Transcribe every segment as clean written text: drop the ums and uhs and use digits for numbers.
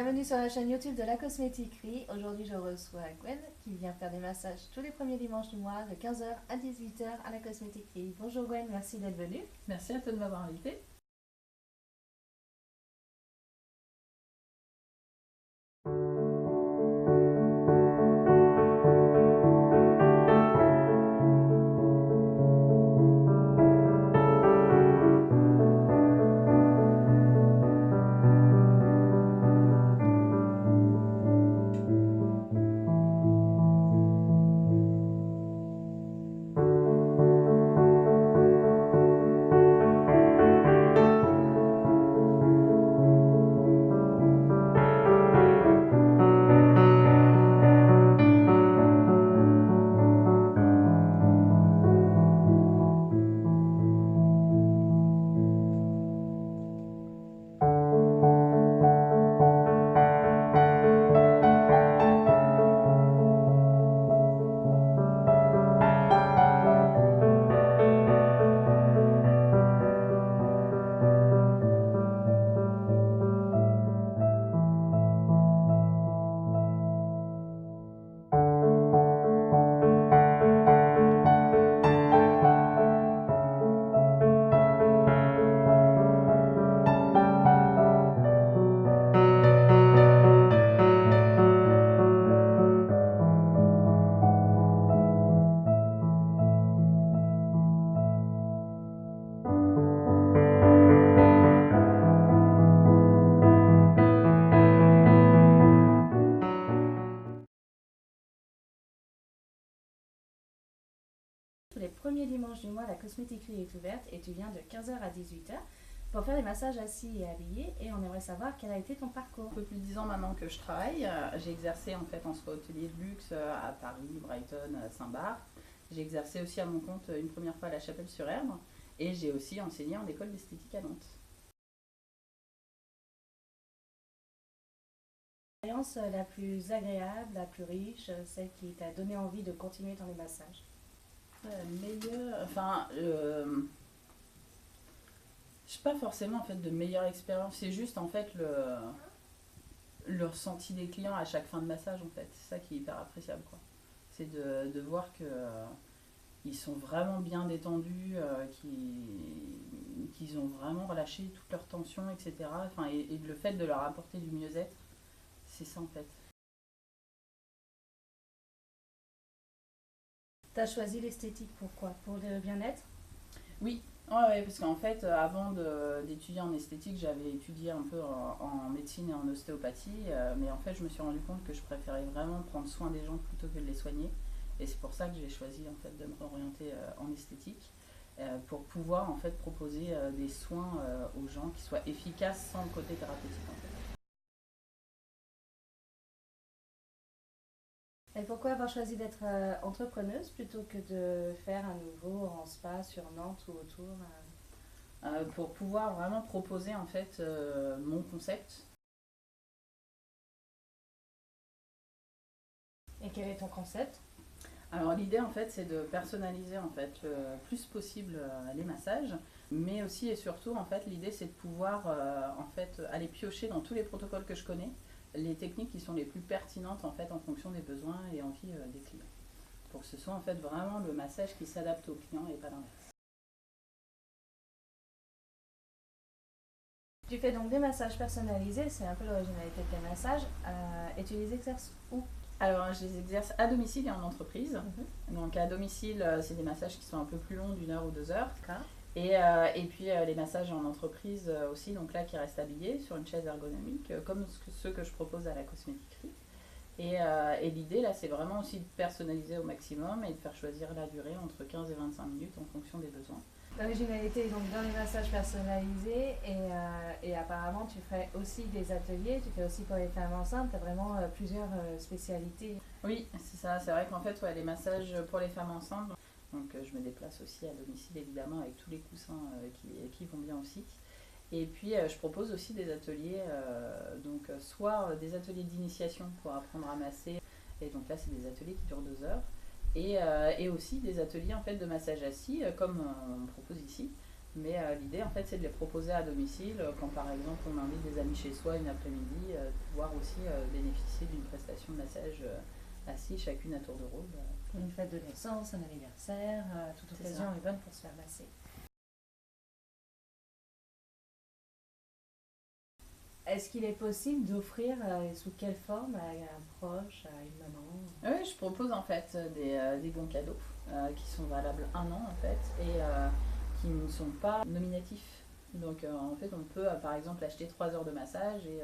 Bienvenue sur la chaîne YouTube de La Cosmétiquerie. Aujourd'hui, je reçois Gwen qui vient faire des massages tous les premiers dimanches du mois de 15 h à 18 h à La Cosmétiquerie. Bonjour Gwen, merci d'être venue. Merci à toi de m'avoir invité. Tous les premiers dimanches du mois, la cosmétiquerie est ouverte et tu viens de 15 h à 18 h pour faire des massages assis et habillés. Et on aimerait savoir quel a été ton parcours. Un peu plus de 10 ans maintenant que je travaille. J'ai exercé en fait en spa hôtelier de luxe à Paris, Brighton, Saint-Barth. J'ai exercé aussi à mon compte une première fois à La Chapelle-sur-Erdre et j'ai aussi enseigné en école d'esthétique à Nantes. L'expérience la plus agréable, la plus riche, celle qui t'a donné envie de continuer dans les massages. Je sais pas forcément en fait de meilleure expérience. C'est juste en fait le ressenti des clients à chaque fin de massage en fait. C'est ça qui est hyper appréciable quoi. C'est de voir que ils sont vraiment bien détendus, qu'ils ont vraiment relâché toute leur tension, etc. Enfin, et le fait de leur apporter du mieux-être, c'est ça en fait. T'as choisi l'esthétique pourquoi? Pour le bien-être? Oui, ouais, parce qu'en fait, d'étudier en esthétique, j'avais étudié un peu en médecine et en ostéopathie, mais en fait, je me suis rendu compte que je préférais vraiment prendre soin des gens plutôt que de les soigner. Et c'est pour ça que j'ai choisi en fait de me réorienter en esthétique pour pouvoir en fait proposer des soins aux gens qui soient efficaces sans le côté thérapeutique en fait. Et pourquoi avoir choisi d'être entrepreneuse plutôt que de faire un nouveau en spa sur Nantes ou autour? Pour pouvoir vraiment proposer en fait mon concept. Et quel est ton concept? Alors l'idée en fait c'est de personnaliser en fait le plus possible les massages, mais aussi et surtout en fait l'idée c'est de pouvoir en fait aller piocher dans tous les protocoles que je connais, les techniques qui sont les plus pertinentes en fait en fonction des besoins et envies des clients. Pour que ce soit en fait vraiment le massage qui s'adapte aux clients et pas l'inverse. Tu fais donc des massages personnalisés, c'est un peu l'originalité de tes massages. Et tu les exerces où? Alors, je les exerce à domicile et en entreprise. Donc, à domicile, c'est des massages qui sont un peu plus longs, d'1 heure ou 2 heures. D'accord. Et puis, les massages en entreprise aussi, donc là, qui restent habillés sur une chaise ergonomique, comme ceux que je propose à la cosmétiquerie. Et l'idée, là, c'est vraiment aussi de personnaliser au maximum et de faire choisir la durée entre 15 et 25 minutes en fonction des besoins. L'originalité est donc dans les massages personnalisés et apparemment tu fais aussi des ateliers, tu fais aussi pour les femmes enceintes, tu as vraiment plusieurs spécialités. Oui, c'est ça. C'est vrai qu'en fait, ouais, les massages pour les femmes enceintes, donc je me déplace aussi à domicile évidemment avec tous les coussins qui vont bien aussi. Et puis je propose aussi des ateliers, soit des ateliers d'initiation pour apprendre à masser, et donc là c'est des ateliers qui durent 2 heures, et aussi des ateliers en fait de massage assis comme on propose ici, Mais l'idée en fait c'est de les proposer à domicile quand par exemple on invite des amis chez soi une après-midi, de pouvoir aussi bénéficier d'une prestation de massage assis chacune à tour de rôle. Pour une fête de naissance, un anniversaire, toute occasion est bonne pour se faire masser. Est-ce qu'il est possible d'offrir, sous quelle forme, à un proche, à une maman? Oui, je propose en fait des bons cadeaux qui sont valables un an en fait et qui ne sont pas nominatifs. Donc en fait on peut par exemple acheter 3 heures de massage et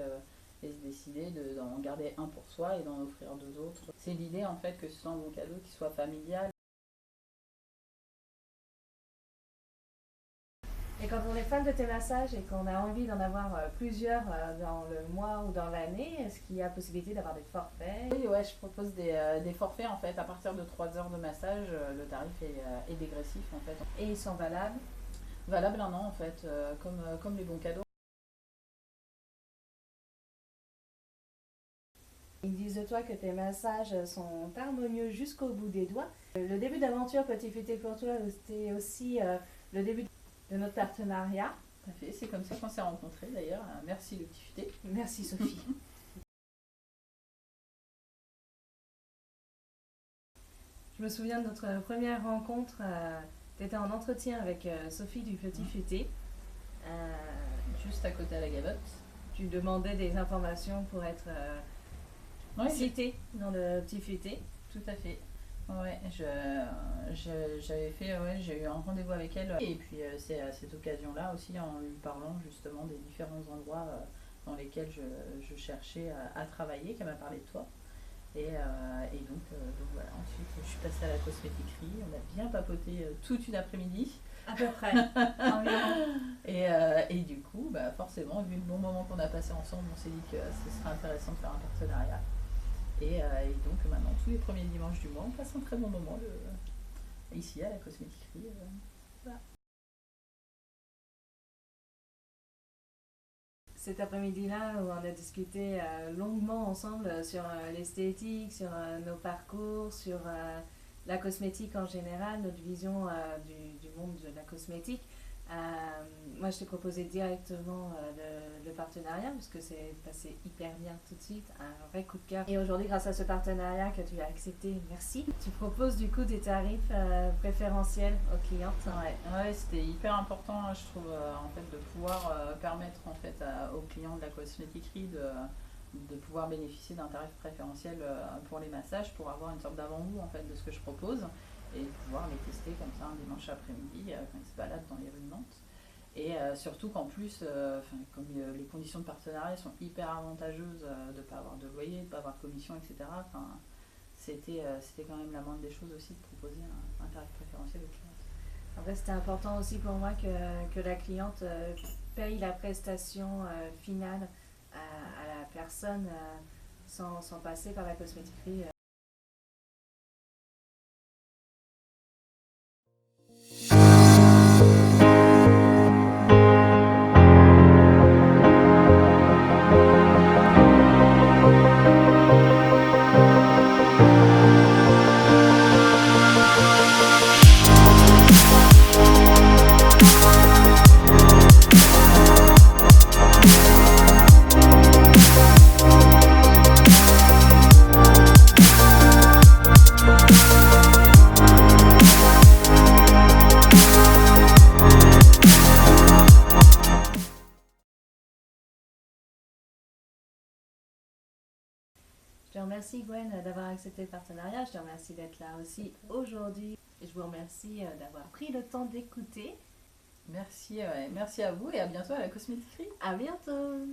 se décider d'en garder un pour soi et d'en offrir 2 autres. C'est l'idée en fait que ce soit un bon cadeau qui soit familial. Et quand on est fan de tes massages et qu'on a envie d'en avoir plusieurs dans le mois ou dans l'année, est-ce qu'il y a possibilité d'avoir des forfaits? Oui, ouais, je propose des forfaits en fait. À partir de 3 heures de massage, le tarif est dégressif en fait. Et ils sont valables? Valable un an en fait, comme les bons cadeaux. Ils disent de toi que tes massages sont harmonieux jusqu'au bout des doigts. Le début d'aventure Petit Futé pour toi, c'était aussi le début de notre partenariat. Tout à fait, c'est comme ça qu'on s'est rencontrés d'ailleurs. Merci le Petit Futé. Merci Sophie. Je me souviens de notre première rencontre. Tu étais en entretien avec Sophie du Petit Futé. Juste à côté à la Gavotte. Tu demandais des informations pour être citée dans le Petit Futé. Tout à fait. Ouais, j'avais fait, ouais, j'ai eu un rendez-vous avec elle et puis c'est à cette occasion-là aussi en lui parlant justement des différents endroits dans lesquels je cherchais à travailler qu'elle m'a parlé de toi. Et donc voilà, ensuite je suis passée à la cosmétiquerie, on a bien papoté toute une après-midi. À peu près, environ. Et du coup, bah forcément, vu le bon moment qu'on a passé ensemble, on s'est dit que ce serait intéressant de faire un partenariat. Et donc maintenant, tous les premiers dimanches du mois, on passe un très bon moment ici à la cosmétiquerie. Voilà. Cet après-midi-là, où on a discuté longuement ensemble sur l'esthétique, sur nos parcours, sur la cosmétique en général, notre vision du monde de la cosmétique. Moi, je t'ai proposé directement le partenariat parce que c'est passé hyper bien tout de suite, un vrai coup de cœur. Et aujourd'hui, grâce à ce partenariat que tu as accepté, merci. Tu proposes du coup des tarifs préférentiels aux clientes. Ouais, c'était hyper important, je trouve, en fait, de pouvoir permettre en fait aux clients de la cosmétiquerie de pouvoir bénéficier d'un tarif préférentiel pour les massages, pour avoir une sorte d'avant-goût en fait de ce que je propose. Et pouvoir les tester comme ça un dimanche après-midi quand ils se baladent dans les rues de Nantes. Et surtout qu'en plus, comme les conditions de partenariat sont hyper avantageuses, de ne pas avoir de loyer, de ne pas avoir de commission, etc., c'était quand même la moindre des choses aussi de proposer un tarif préférentiel aux clientes. En fait, c'était important aussi pour moi que la cliente paye la prestation finale à la personne sans passer par la cosmétiquerie. Je te remercie Gwen d'avoir accepté le partenariat, je te remercie d'être là aussi aujourd'hui et je vous remercie d'avoir pris le temps d'écouter. Merci à vous et à bientôt à la cosmétiquerie. À bientôt.